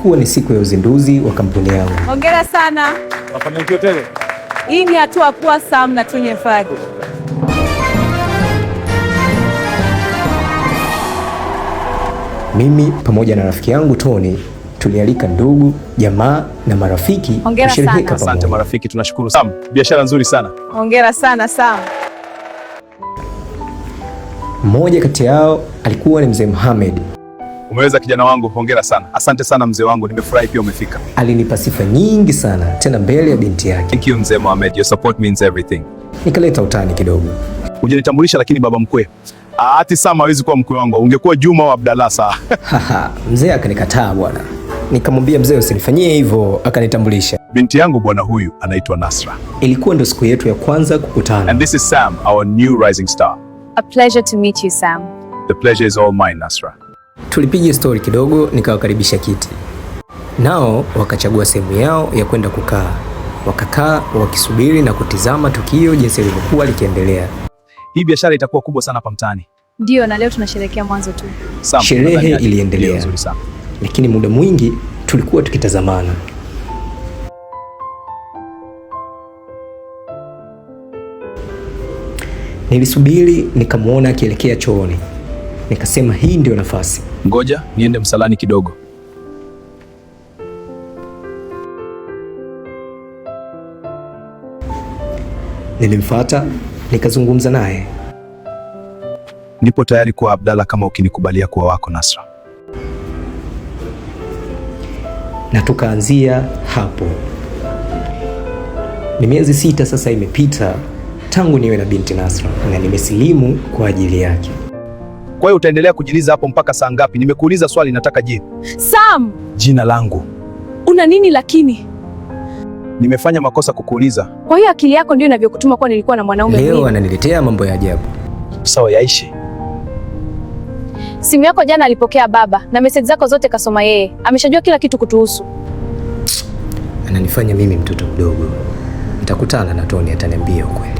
Ilikuwa ni siku ya uzinduzi wa kampuni yangu. Hongera sana. Mafanikio tele. Hii ni hatua kubwa Sam na Tunyefagi. Mimi pamoja na rafiki yangu Tony tulialika ndugu, jamaa na marafiki kusherehekea pamoja. Asante marafiki, tunashukuru Sam. Biashara nzuri sana. Hongera sana Sam. Mmoja kati yao alikuwa ni mzee Mohamed. Umeweza kijana wangu, hongera sana. Asante sana mzee wangu, nimefurahi pia umefika. Alinipa sifa nyingi sana tena mbele ya binti yake. Thank you mzee Mohamed, your support means everything. Nikaleta utani kidogo. Hujanitambulisha lakini baba mkwe. Ati Sam hawezi kuwa mkwe wangu, ungekuwa Juma au Abdalla saa. Haha, mzee akanikataa bwana. Nikamwambia mzee usinifanyie hivyo, akanitambulisha. Binti yangu bwana huyu anaitwa Nasra. Ilikuwa ndo siku yetu ya kwanza kukutana. And this is Sam, our new rising star. A pleasure to meet you, Sam. The pleasure is all mine, Nasra. Tulipiga story kidogo, nikawakaribisha kiti. Nao wakachagua sehemu yao ya kwenda kukaa. Wakakaa wakisubiri na kutizama tukio jinsi lilivyokuwa likiendelea. Hii biashara itakuwa kubwa sana hapa mtaani. Ndio, na leo tunasherehekea mwanzo tu. Sam, sherehe iliendelea. Lakini muda mwingi tulikuwa tukitazamana. Nilisubiri nikamwona akielekea chooni. Nikasema hii ndio nafasi. Ngoja niende msalani kidogo. Nilimfuata, nikazungumza naye. Nipo tayari kuwa Abdalla kama ukinikubalia kuwa wako Nasra. Na tukaanzia hapo. Ni miezi 6 sasa imepita tangu niwe na binti Nasra na nimesilimu kwa ajili yake. Kwa hiyo utaendelea kujiliza hapo mpaka saa ngapi? Nimekuuliza swali, nataka jibu. Sam! Jina langu. Una nini lakini? Nimefanya makosa kukuuliza. Kwa hiyo akili yako ndio inavyokutuma kwa nilikuwa na mwanaume mwingine. Leo ananiletea mambo ya ajabu. Sawa, yaishi. Simu yako jana alipokea baba na message zako zote kasoma yeye. Ameshajua kila kitu kutuhusu. Ananifanya mimi mtoto mdogo. Nitakutana na Tony ataniambia ukweli.